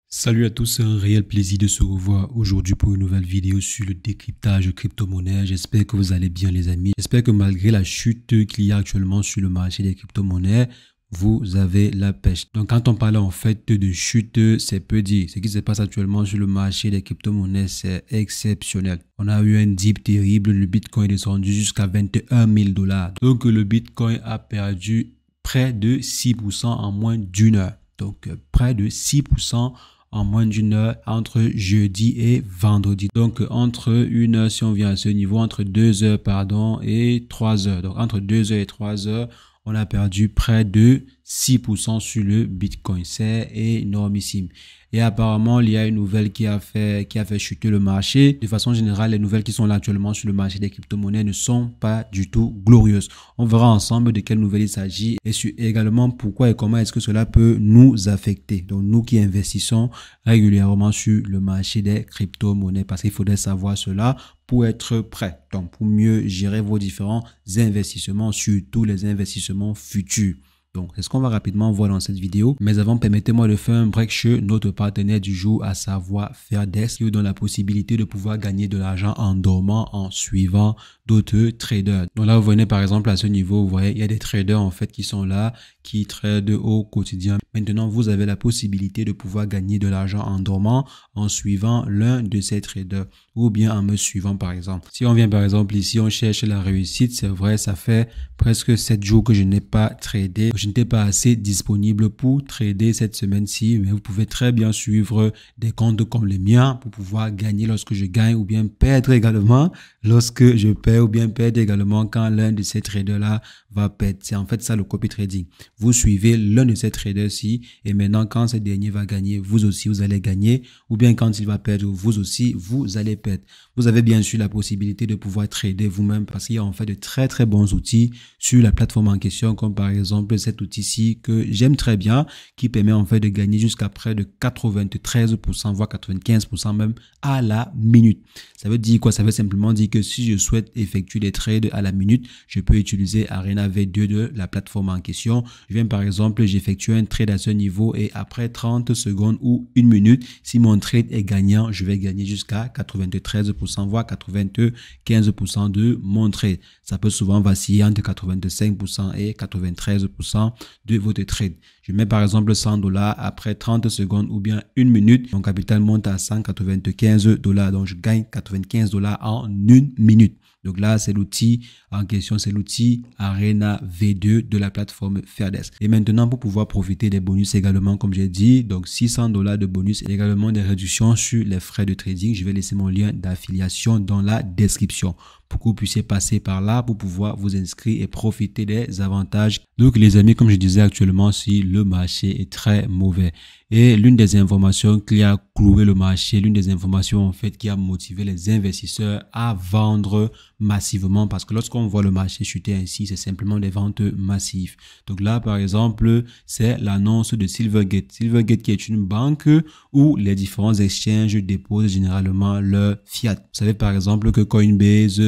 Salut à tous, c'est un réel plaisir de se revoir aujourd'hui pour une nouvelle vidéo sur le décryptage crypto-monnaies. J'espère que vous allez bien les amis. J'espère que malgré la chute qu'il y a actuellement sur le marché des crypto-monnaies, vous avez la pêche. Donc quand on parle en fait de chute, c'est peu dire. Ce qui se passe actuellement sur le marché des crypto-monnaies, c'est exceptionnel. On a eu un dip terrible, le Bitcoin est descendu jusqu'à 21 000 $. Donc le Bitcoin a perdu près de 6% en moins d'une heure. Donc près de 6% en moins d'une heure entre jeudi et vendredi. Donc entre une heure, si on vient à ce niveau, entre 2 heures pardon et 3 heures. Donc entre 2 heures et 3 heures, on a perdu près de 6% sur le Bitcoin. C'est énormissime. Et apparemment, il y a une nouvelle qui a fait chuter le marché. De façon générale, les nouvelles qui sont là actuellement sur le marché des crypto-monnaies ne sont pas du tout glorieuses. On verra ensemble de quelle nouvelle il s'agit et sur également pourquoi et comment est-ce que cela peut nous affecter. Donc, nous qui investissons régulièrement sur le marché des crypto-monnaies, parce qu'il faudrait savoir cela pour être prêt. Donc, pour mieux gérer vos différents investissements, surtout les investissements futurs. Donc, c'est ce qu'on va rapidement voir dans cette vidéo. Mais avant, permettez-moi de faire un break chez notre partenaire du jour, à savoir Fairdesk, qui vous donne la possibilité de pouvoir gagner de l'argent en dormant, en suivant d'autres traders. Donc là, vous voyez par exemple à ce niveau, vous voyez, il y a des traders en fait qui sont là, qui tradent au quotidien. Maintenant, vous avez la possibilité de pouvoir gagner de l'argent en dormant, en suivant l'un de ces traders ou bien en me suivant par exemple. Si on vient par exemple ici, on cherche la réussite, c'est vrai, ça fait presque 7 jours que je n'ai pas tradé. Je n'étais pas assez disponible pour trader cette semaine-ci, mais vous pouvez très bien suivre des comptes comme les miens pour pouvoir gagner lorsque je gagne ou bien perdre également lorsque je perds ou bien perdre également quand l'un de ces traders-là va perdre. C'est en fait ça le copy trading. Vous suivez l'un de ces traders-ci et maintenant quand ce dernier va gagner, vous aussi vous allez gagner ou bien quand il va perdre, vous aussi vous allez perdre. Vous avez bien sûr la possibilité de pouvoir trader vous-même parce qu'il y a en fait de très très bons outils sur la plateforme en question comme par exemple cet outil-ci que j'aime très bien qui permet en fait de gagner jusqu'à près de 93% voire 95% même à la minute. Ça veut dire quoi? Ça veut simplement dire que si je souhaite effectuer des trades à la minute, je peux utiliser Arena V2 de la plateforme en question. Je viens par exemple, j'effectue un trade à ce niveau et après 30 secondes ou une minute, si mon trade est gagnant, je vais gagner jusqu'à 93% voire 95% de mon trade. Ça peut souvent vaciller entre 85% et 93% de votre trade. Je mets par exemple 100 $ après 30 secondes ou bien une minute. Mon capital monte à 195 $. Donc, je gagne 95 $ en une minute. Donc là, c'est l'outil en question, c'est l'outil Arena V2 de la plateforme Fairdesk. Et maintenant, pour pouvoir profiter des bonus également, comme j'ai dit, donc 600 $ de bonus et également des réductions sur les frais de trading, je vais laisser mon lien d'affiliation dans la description pour que vous puissiez passer par là pour pouvoir vous inscrire et profiter des avantages. Donc les amis, comme je disais actuellement, si le marché est très mauvais et l'une des informations qui a cloué le marché, l'une des informations en fait qui a motivé les investisseurs à vendre massivement, parce que lorsqu'on voit le marché chuter ainsi, c'est simplement des ventes massives. Donc là, par exemple, c'est l'annonce de Silvergate. Silvergate qui est une banque où les différents exchanges déposent généralement leur fiat. Vous savez par exemple que Coinbase,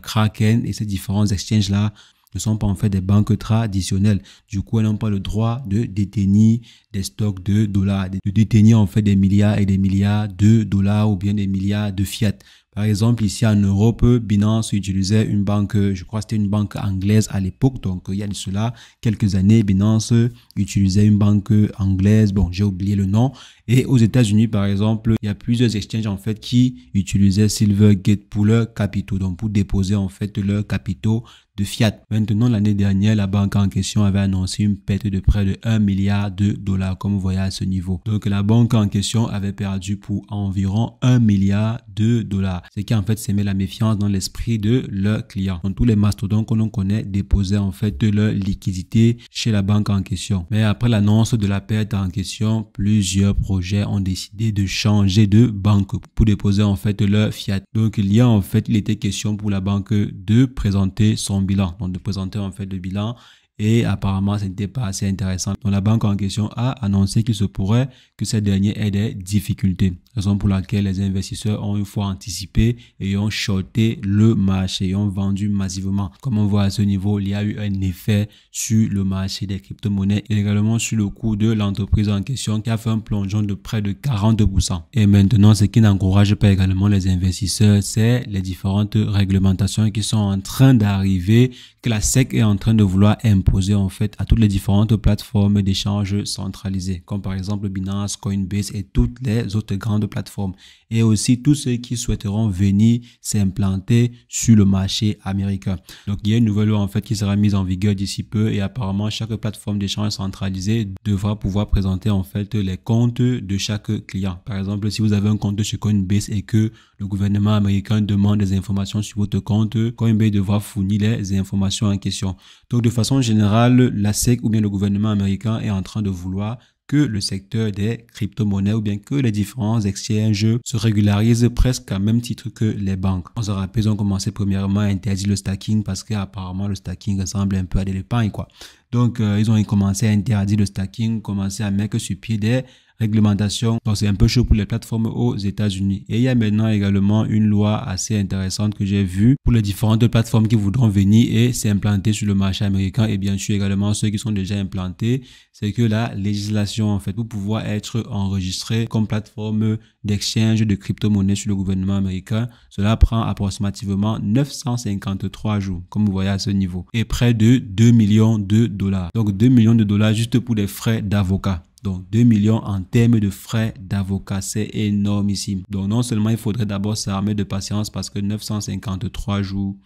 Kraken et ces différents exchanges-là ne sont pas en fait des banques traditionnelles. Du coup, elles n'ont pas le droit de détenir des stocks de dollars, de détenir en fait des milliards et des milliards de dollars ou bien des milliards de fiat. Par exemple, ici en Europe, Binance utilisait une banque, je crois que c'était une banque anglaise à l'époque. Donc, il y a de cela quelques années, Binance utilisait une banque anglaise. Bon, j'ai oublié le nom. Et aux États-Unis, par exemple, il y a plusieurs exchanges en fait qui utilisaient Silvergate pour leurs capitaux, donc pour déposer en fait leurs capitaux de fiat. Maintenant, l'année dernière, la banque en question avait annoncé une perte de près de 1 milliard de dollars, comme vous voyez à ce niveau. Donc, la banque en question avait perdu pour environ 1 milliard de dollars. Ce qui en fait s'émet la méfiance dans l'esprit de leurs clients. Donc, tous les mastodontes que l'on connaît déposaient en fait leur liquidité chez la banque en question. Mais après l'annonce de la perte en question, plusieurs projets ont décidé de changer de banque pour déposer en fait leur fiat. Donc, il était question pour la banque de présenter son bilan, donc de présenter en fait le bilan et apparemment ce n'était pas assez intéressant. Donc la banque en question a annoncé qu'il se pourrait que cette dernière ait des difficultés, raison pour laquelle les investisseurs ont une fois anticipé et ont shorté le marché et ont vendu massivement. Comme on voit à ce niveau, il y a eu un effet sur le marché des crypto-monnaies et également sur le cours de l'entreprise en question qui a fait un plongeon de près de 40%. Et maintenant, ce qui n'encourage pas également les investisseurs, c'est les différentes réglementations qui sont en train d'arriver, que la SEC est en train de vouloir imposer en fait à toutes les différentes plateformes d'échange centralisées, comme par exemple Binance, Coinbase et toutes les autres grandes plateformes. Et aussi tous ceux qui souhaiteront venir s'implanter sur le marché américain. Donc il y a une nouvelle loi en fait qui sera mise en vigueur d'ici peu et apparemment chaque plateforme d'échange centralisée devra pouvoir présenter en fait les comptes de chaque client. Par exemple, si vous avez un compte chez Coinbase et que le gouvernement américain demande des informations sur votre compte, Coinbase devra fournir les informations en question. Donc de façon générale, la SEC ou bien le gouvernement américain est en train de vouloir que le secteur des crypto-monnaies ou bien que les différents exchanges se régularisent presque à même titre que les banques. On se rappelle, ils ont commencé premièrement à interdire le stacking parce qu'apparemment le stacking ressemble un peu à de l'épargne, quoi. Donc, ils ont commencé à interdire le stacking, commencé à mettre sur pied des réglementation. Donc c'est un peu chaud pour les plateformes aux États-Unis. Et il y a maintenant également une loi assez intéressante que j'ai vue pour les différentes plateformes qui voudront venir et s'implanter sur le marché américain et bien sûr également ceux qui sont déjà implantés. C'est que la législation en fait pour pouvoir être enregistré comme plateforme d'exchange de crypto-monnaies sur le gouvernement américain, cela prend approximativement 953 jours comme vous voyez à ce niveau et près de 2 millions de dollars. Donc 2 millions de dollars juste pour des frais d'avocat. Donc 2 millions en termes de frais d'avocat, c'est énormissime. Donc non seulement il faudrait d'abord s'armer de patience parce que 953 jours,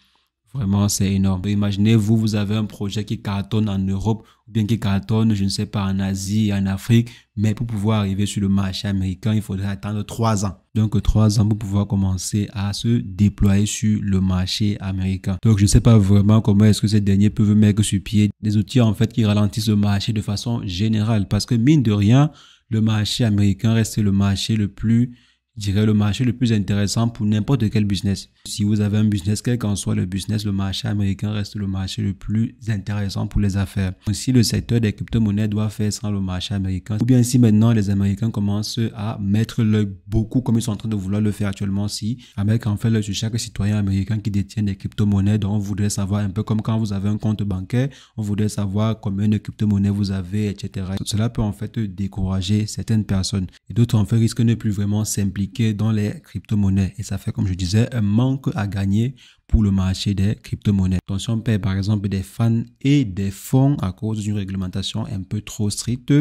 vraiment c'est énorme. Imaginez-vous, vous avez un projet qui cartonne en Europe ou bien qui cartonne, je ne sais pas, en Asie, en Afrique, mais pour pouvoir arriver sur le marché américain, il faudrait attendre 3 ans. Donc 3 ans pour pouvoir commencer à se déployer sur le marché américain. Donc je ne sais pas vraiment comment est-ce que ces derniers peuvent mettre sur pied des outils en fait qui ralentissent le marché de façon générale parce que mine de rien, le marché américain reste le marché le plus le marché le plus intéressant pour n'importe quel business. Si vous avez un business, quel qu'en soit le business, le marché américain reste le marché le plus intéressant pour les affaires. Donc, si le secteur des crypto-monnaies doit faire sans le marché américain, ou bien si maintenant les Américains commencent à mettre l'œil beaucoup comme ils sont en train de vouloir le faire actuellement, si Amérique en fait l'œil sur chaque citoyen américain qui détient des crypto-monnaies, donc on voudrait savoir un peu comme quand vous avez un compte bancaire, on voudrait savoir combien de crypto-monnaies vous avez, etc. Cela peut en fait décourager certaines personnes et d'autres en fait risquent de ne plus vraiment s'impliquer dans les crypto-monnaies et ça fait, comme je disais, un manque à gagner pour le marché des crypto-monnaies. Donc si on paie par exemple des fans et des fonds à cause d'une réglementation un peu trop stricte,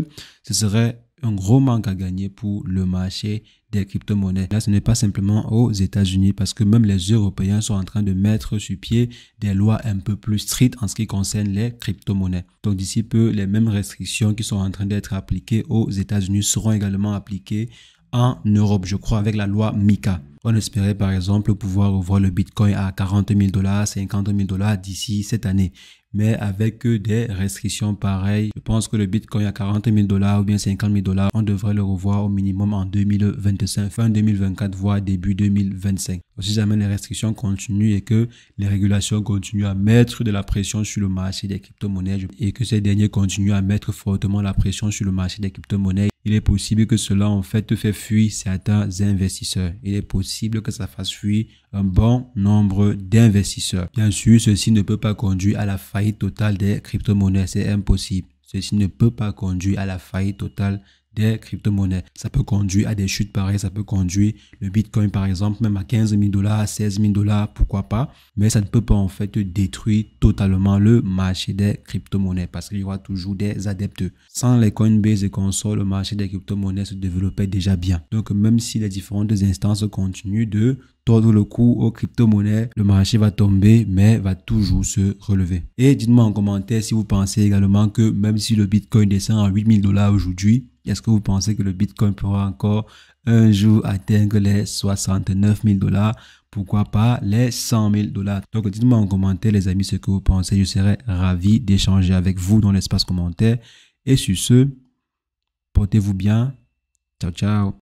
ce serait un gros manque à gagner pour le marché des crypto-monnaies. Là, ce n'est pas simplement aux États-Unis parce que même les Européens sont en train de mettre sur pied des lois un peu plus strictes en ce qui concerne les crypto-monnaies. Donc d'ici peu, les mêmes restrictions qui sont en train d'être appliquées aux États-Unis seront également appliquées en Europe, je crois, avec la loi MiCA. On espérait par exemple pouvoir revoir le Bitcoin à 40 000 $, 50 000 $ d'ici cette année. Mais avec des restrictions pareilles, je pense que le Bitcoin à 40 000 $ ou bien 50 000 $, on devrait le revoir au minimum en 2025, fin 2024, voire début 2025. Si jamais les restrictions continuent et que les régulations continuent à mettre de la pression sur le marché des crypto-monnaies et que ces derniers continuent à mettre fortement la pression sur le marché des crypto-monnaies, il est possible que cela en fait fait fuir certains investisseurs. Il est possible que ça fasse fuir un bon nombre d'investisseurs. Bien sûr, ceci ne peut pas conduire à la faillite totale des crypto-monnaies. C'est impossible. Ceci ne peut pas conduire à la faillite totale des crypto-monnaies. Ça peut conduire à des chutes pareilles, ça peut conduire le Bitcoin par exemple même à 15 000 $, 16 000 $, pourquoi pas, mais ça ne peut pas en fait détruire totalement le marché des crypto-monnaies parce qu'il y aura toujours des adeptes. Sans les Coinbase et consorts, le marché des crypto-monnaies se développait déjà bien. Donc même si les différentes instances continuent de tordre le cou aux crypto-monnaies, le marché va tomber mais va toujours se relever. Et dites-moi en commentaire si vous pensez également que même si le Bitcoin descend à 8 000 $ aujourd'hui, est-ce que vous pensez que le Bitcoin pourra encore un jour atteindre les 69 000 $, pourquoi pas les 100 000 $? Donc dites-moi en commentaire les amis ce que vous pensez, je serais ravi d'échanger avec vous dans l'espace commentaire. Et sur ce, portez-vous bien, ciao ciao.